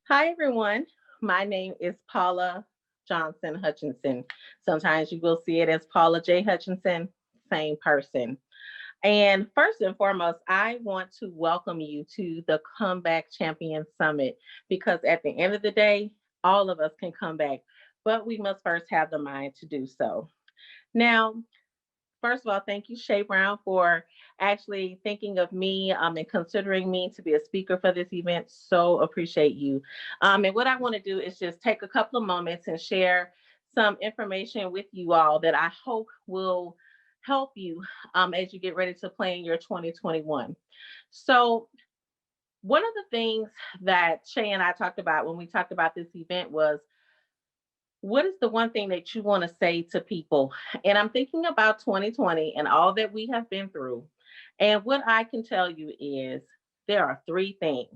Hi, everyone. My name is Paula Johnson Hutchinson. Sometimes you will see it as Paula J. Hutchinson, same person. And first and foremost, I want to welcome you to the Comeback Champion Summit because at the end of the day, all of us can come back, but we must first have the mind to do so. Now, first of all, thank you, Shay Brown, for actually thinking of me and considering me to be a speaker for this event. So appreciate you. And what I want to do is just take a couple of moments and share some information with you all that I hope will help you as you get ready to plan your 2021. So, one of the things that Shay and I talked about when we talked about this event was what is the one thing that you want to say to people? And I'm thinking about 2020 and all that we have been through. And what I can tell you is there are three things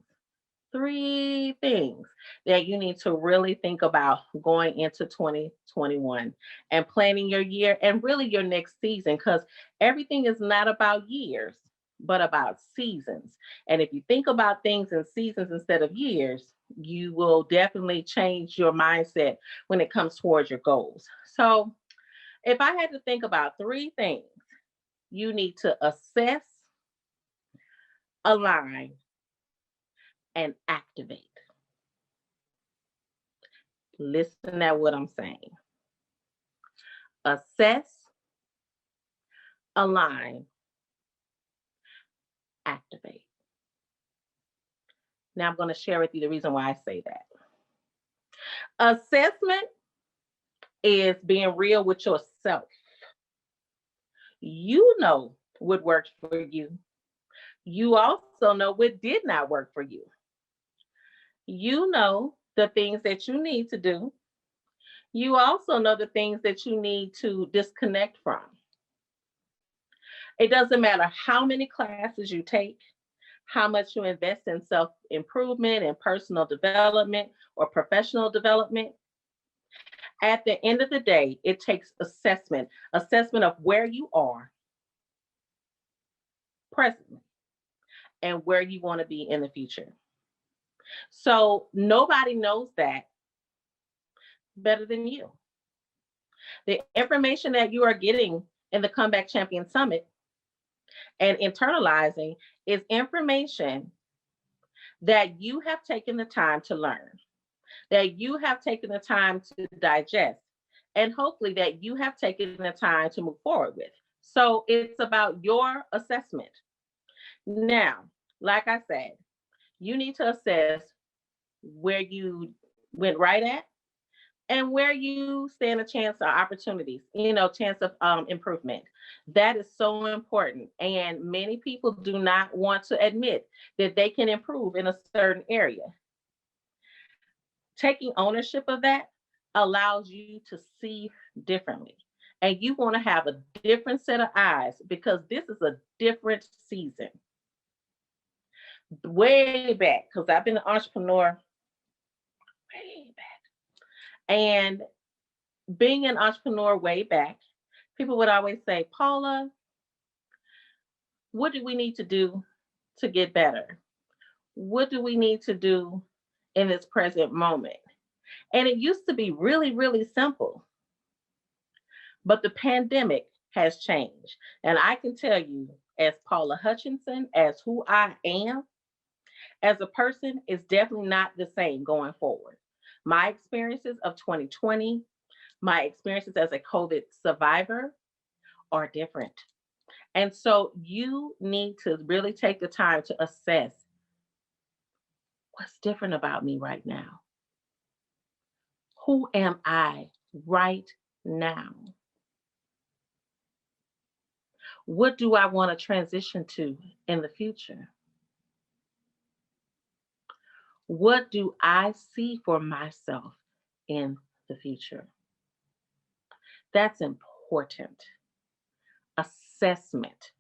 that you need to really think about going into 2021 and planning your year and really your next season because everything is not about years but about seasons. And if you think about things in seasons instead of years, you will definitely change your mindset when it comes towards your goals. So if I had to think about three things, you need to assess, align, and activate. Listen at what I'm saying. Assess, align, activate. Now I'm going to share with you the reason why I say that. Assessment is being real with yourself. You know what worked for you. You also know what did not work for you. You know the things that you need to do. You also know the things that you need to disconnect from. It doesn't matter how many classes you take, how much you invest in self improvement and personal development or professional development. At the end of the day, it takes assessment of where you are presently and where you want to be in the future. So nobody knows that better than you. The information that you are getting in the Comeback Champion Summit and internalizing is information that you have taken the time to learn, that you have taken the time to digest, and hopefully that you have taken the time to move forward with. So it's about your assessment. Now, like I said, you need to assess where you went right at and where you stand a chance of opportunities, chance of improvement. That is so important. And many people do not want to admit that they can improve in a certain area. Taking ownership of that allows you to see differently. And you want to have a different set of eyes because this is a different season. Way back, because I've been an entrepreneur way back. And being an entrepreneur way back, people would always say, Paula, what do we need to do to get better? What do we need to do in this present moment? And it used to be really, really simple. But the pandemic has changed. And I can tell you, as Paula Hutchinson, as who I am, as a person, is definitely not the same going forward. My experiences of 2020, my experiences as a COVID survivor are different. And so you need to really take the time to assess what's different about me right now. Who am I right now? What do I want to transition to in the future? What do I see for myself in the future? That's important. Assessment.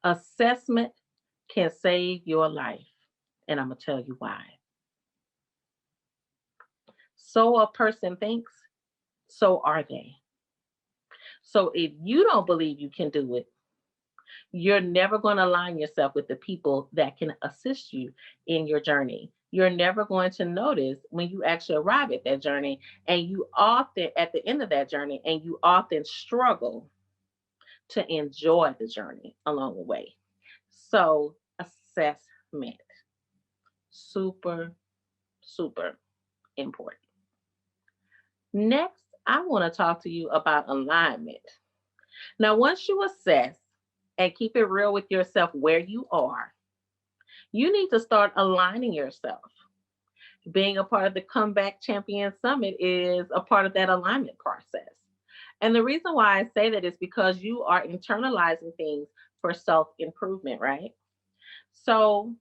Assessment can save your life. And I'm going to tell you why. So a person thinks, so are they. So if you don't believe you can do it, you're never going to align yourself with the people that can assist you in your journey. you're never going to notice when you actually arrive at that journey. And you often, at the end of that journey, and you often struggle to enjoy the journey along the way. So, assessment, super, super important. Next, I want to talk to you about alignment. Now, once you assess and keep it real with yourself where you are, you need to start aligning yourself. Being a part of the Comeback Champion Summit is a part of that alignment process. And the reason why I say that is because you are internalizing things for self improvement, right? So,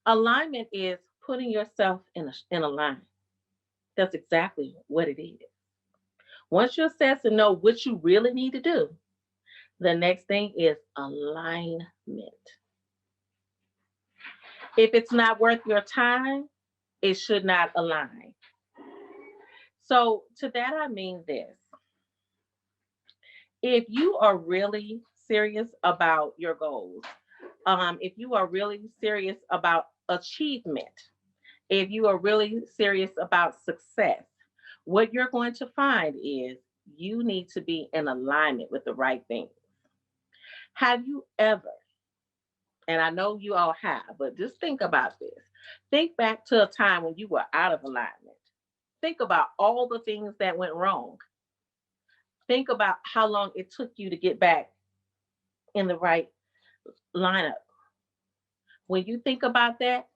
alignment is putting yourself in a line. That's exactly what it is. Once you assess and know what you really need to do, the next thing is alignment. If it's not worth your time, it should not align. So, to that, I mean this: if you are really serious about your goals, if you are really serious about achievement, if you are really serious about success, what you're going to find is you need to be in alignment with the right things. Have you ever, and I know you all have, but just think about this. Think back to a time when you were out of alignment. Think about all the things that went wrong. Think about how long it took you to get back in the right lineup. When you think about that,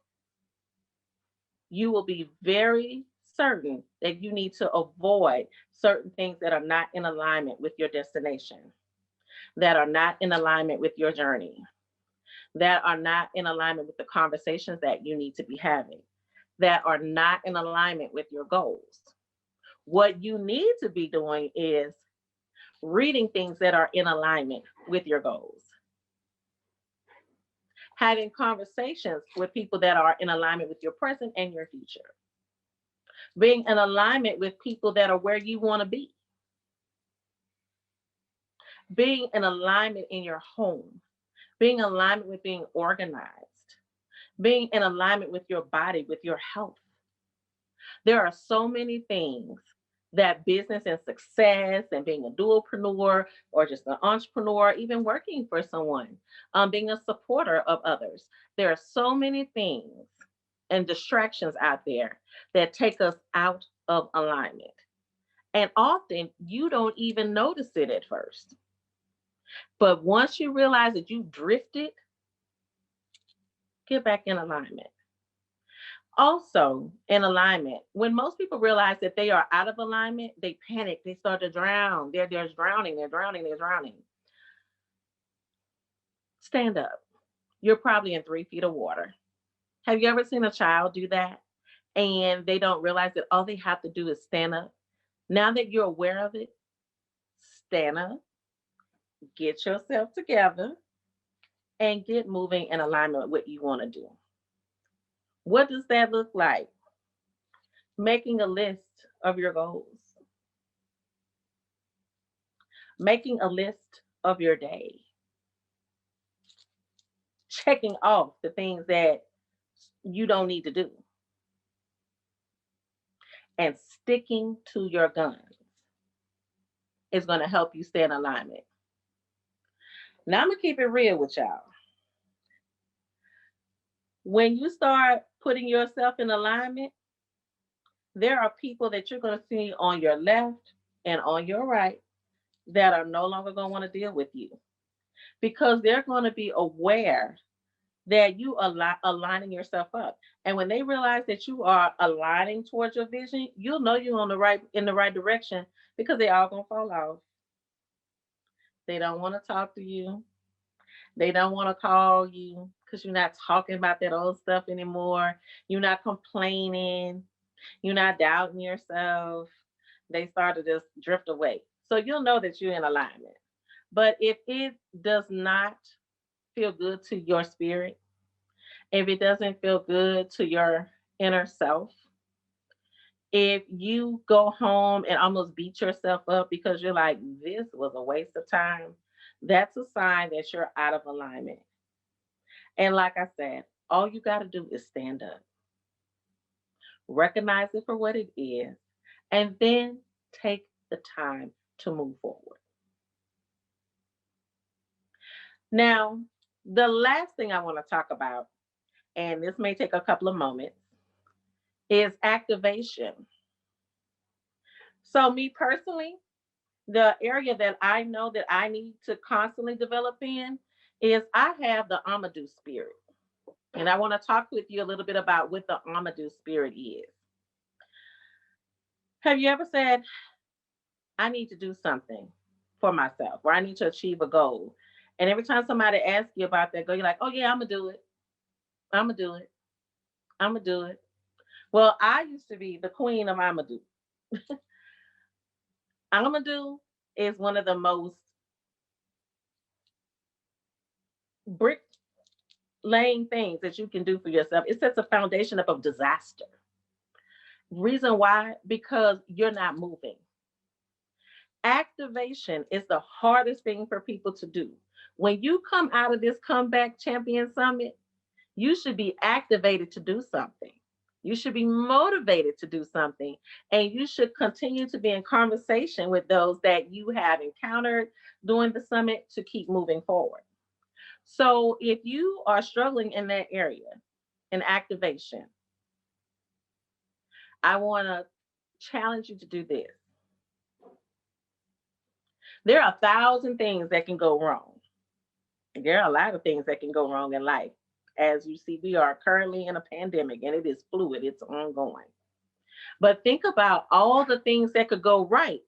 you will be very certain that you need to avoid certain things that are not in alignment with your destination, that are not in alignment with your journey, that are not in alignment with the conversations that you need to be having, that are not in alignment with your goals. What you need to be doing is reading things that are in alignment with your goals, having conversations with people that are in alignment with your present and your future, being in alignment with people that are where you want to be, being in alignment in your home, being in alignment with being organized, being in alignment with your body, with your health. There are so many things that business and success and being a dualpreneur or just an entrepreneur, even working for someone, being a supporter of others. There are so many things and distractions out there that take us out of alignment. And often you don't even notice it at first. But once you realize that you drifted, get back in alignment. Also, in alignment, when most people realize that they are out of alignment, they panic, they start to drown. They're drowning, they're drowning, they're drowning. Stand up. You're probably in 3 feet of water. Have you ever seen a child do that? And they don't realize that all they have to do is stand up. Now that you're aware of it, stand up, get yourself together, and get moving in alignment with what you want to do. What does that look like? Making a list of your goals, making a list of your day, checking off the things that you don't need to do, and sticking to your guns is going to help you stay in alignment. Now, I'm going to keep it real with y'all. When you start putting yourself in alignment, there are people that you're going to see on your left and on your right that are no longer going to want to deal with you because they're going to be aware that you are aligning yourself up. And when they realize that you are aligning towards your vision, you'll know you're on the right in the right direction because they all gonna fall off. They don't want to talk to you. They don't want to call you because you're not talking about that old stuff anymore. You're not complaining. You're not doubting yourself. They start to just drift away. So you'll know that you're in alignment. But if it does not feel good to your spirit, if it doesn't feel good to your inner self, if you go home and almost beat yourself up because you're like, this was a waste of time, that's a sign that you're out of alignment. And like I said, all you got to do is stand up. recognize it for what it is, and then take the time to move forward. Now, the last thing I want to talk about, and this may take a couple of moments, is activation. So, me personally, the area that I know that I need to constantly develop in is I have the Armada Spirit. And I want to talk with you a little bit about what the Armada Spirit is. Have you ever said, I need to do something for myself, or I need to achieve a goal? And every time somebody asks you about that goal, you're like, oh, yeah, I'm going to do it. I'm going to do it. I'm going to do it. Well, I used to be the queen of I'm going to do. I'm going to do is one of the most brick laying things that you can do for yourself. It sets a foundation up of disaster. Reason why? Because you're not moving. Activation is the hardest thing for people to do. When you come out of this Comeback Champion Summit, you should be activated to do something. You should be motivated to do something. And you should continue to be in conversation with those that you have encountered during the summit to keep moving forward. So if you are struggling in that area, in activation, I want to challenge you to do this. There are 1,000 things that can go wrong. There are a lot of things that can go wrong in life. As you see, we are currently in a pandemic and it is fluid, it's ongoing. But think about all the things that could go right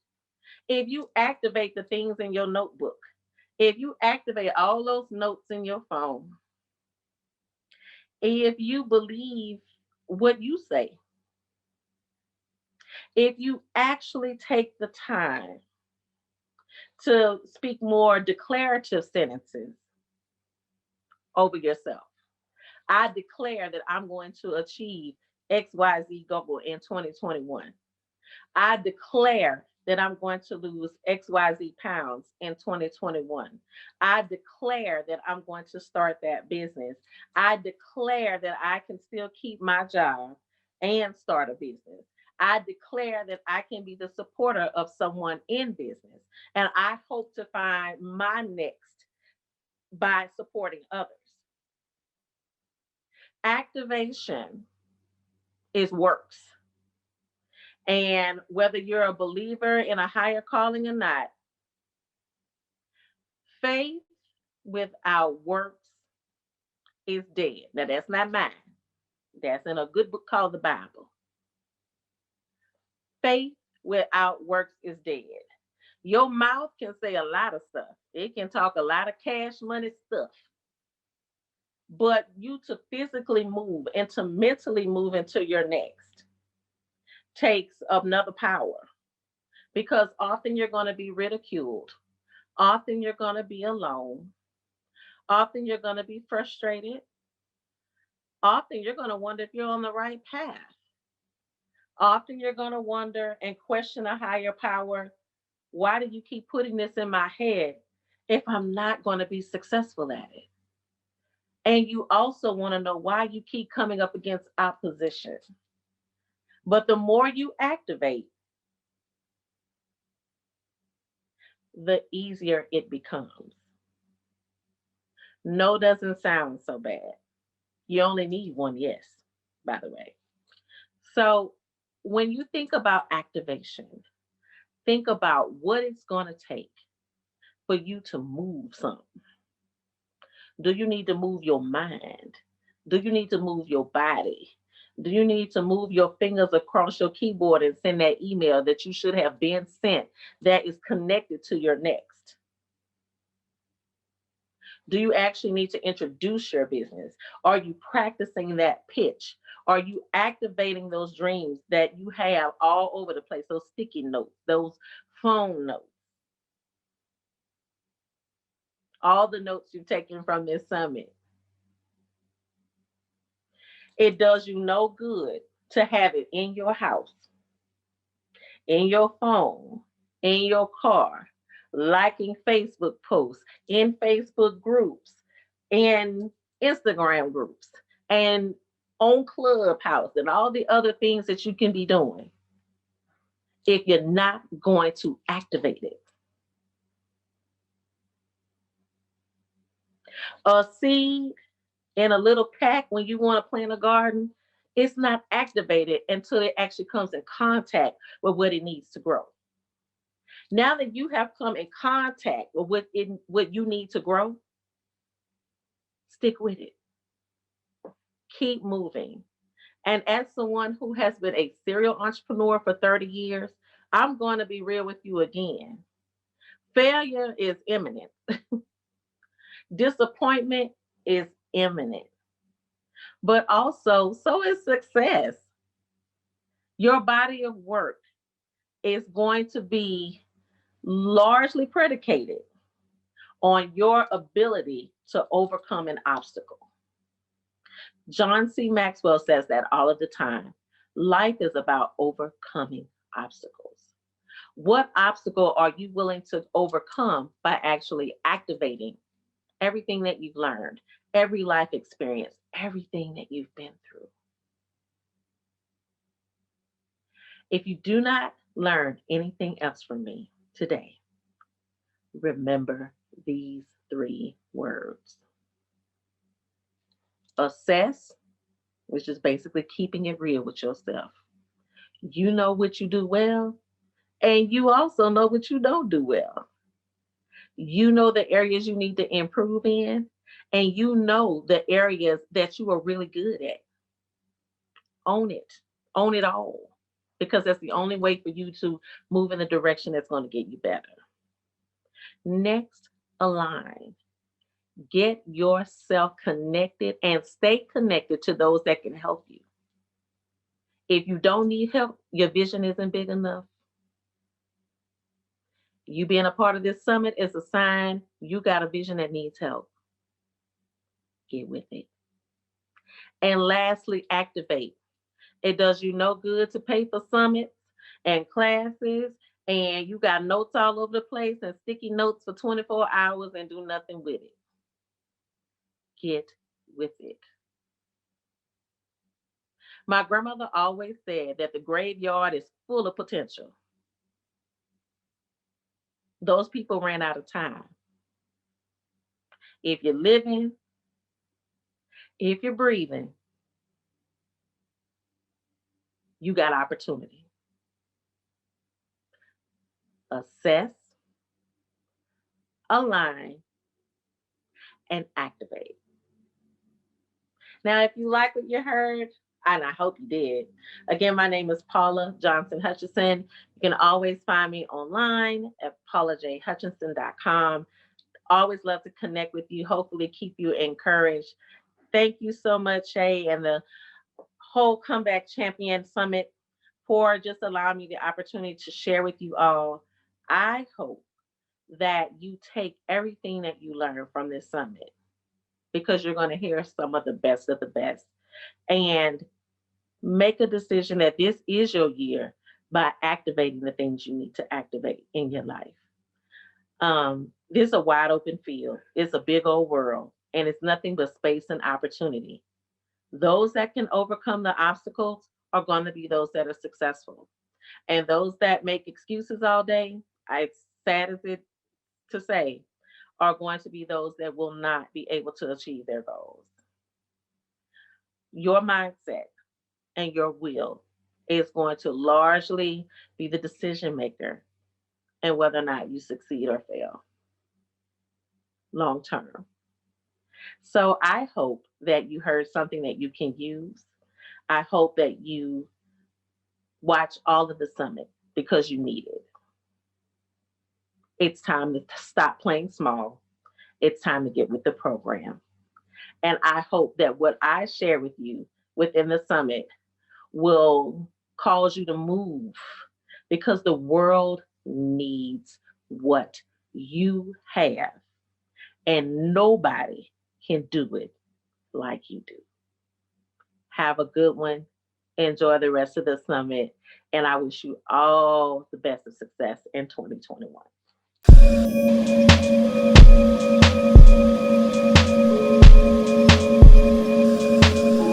if you activate the things in your notebook, if you activate all those notes in your phone, if you believe what you say, if you actually take the time to speak more declarative sentences over yourself. I declare that I'm going to achieve XYZ goal in 2021. I declare that I'm going to lose XYZ pounds in 2021. I declare that I'm going to start that business. I declare that I can still keep my job and start a business. I declare that I can be the supporter of someone in business. And I hope to find my next by supporting others. Activation is works. And whether you're a believer in a higher calling or not, faith without works is dead. Now, that's not mine. That's in a good book called the Bible. Faith without works is dead. Your mouth can say a lot of stuff. It can talk a lot of cash money stuff. But you to physically move and to mentally move into your next takes another power. Because often you're going to be ridiculed. Often you're going to be alone. Often you're going to be frustrated. Often you're going to wonder if you're on the right path. Often you're going to wonder and question a higher power. Why do you keep putting this in my head if I'm not going to be successful at it? And you also want to know why you keep coming up against opposition. But the more you activate, the easier it becomes. No doesn't sound so bad. You only need one yes, by the way. So when you think about activation, think about what it's going to take for you to move something. Do you need to move your mind? Do you need to move your body? Do you need to move your fingers across your keyboard and send that email that you should have been sent that is connected to your next? Do you actually need to introduce your business? Are you practicing that pitch? Are you activating those dreams that you have all over the place, those sticky notes, those phone notes, all the notes you've taken from this summit? It does you no good to have it in your house, in your phone, in your car, liking Facebook posts, in Facebook groups, in Instagram groups, and on Clubhouse and all the other things that you can be doing if you're not going to activate it. A seed in a little pack when you want to plant a garden, it's not activated until it actually comes in contact with what it needs to grow. Now that you have come in contact with what you need to grow, stick with it. Keep moving. And as someone who has been a serial entrepreneur for 30 years, I'm going to be real with you again. Failure is imminent. Disappointment is imminent. But also, so is success. Your body of work is going to be largely predicated on your ability to overcome an obstacle. John C. Maxwell says that all of the time. Life is about overcoming obstacles. What obstacle are you willing to overcome by actually activating everything that you've learned, every life experience, everything that you've been through? If you do not learn anything else from me today, remember these 3 words. Assess, which is basically keeping it real with yourself. You know what you do well, and you also know what you don't do well. You know the areas you need to improve in, and you know the areas that you are really good at. Own it. Own it all. Because that's the only way for you to move in the direction that's going to get you better. Next, align. Get yourself connected and stay connected to those that can help you. If you don't need help, your vision isn't big enough. You being a part of this summit is a sign you got a vision that needs help. Get with it. And lastly, activate. It does you no good to pay for summits and classes, and you got notes all over the place and sticky notes for 24 hours and do nothing with it. Get with it. My grandmother always said that the graveyard is full of potential. Those people ran out of time. If you're living, if you're breathing, you got opportunity. Assess, align, and activate. Now, if you like what you heard, and I hope you did, again, my name is Paula Johnson Hutchinson. You can always find me online at paulajhutchinson.com. Always love to connect with you, hopefully keep you encouraged. Thank you so much, Shay, and the whole Comeback Champion Summit for just allowing me the opportunity to share with you all. I hope that you take everything that you learn from this summit, because you're going to hear some of the best, and make a decision that this is your year by activating the things you need to activate in your life. This is a wide open field. It's a big old world, and it's nothing but space and opportunity. Those that can overcome the obstacles are going to be those that are successful. And those that make excuses all day, as sad as it to say, are going to be those that will not be able to achieve their goals. Your mindset and your will is going to largely be the decision maker in whether or not you succeed or fail long term. So I hope that you heard something that you can use. I hope that you watch all of the summit because you need it. It's time to stop playing small. It's time to get with the program. And I hope that what I share with you within the summit will cause you to move, because the world needs what you have, and nobody can do it like you do. Have a good one. Enjoy the rest of the summit, and I wish you all the best of success in 2021.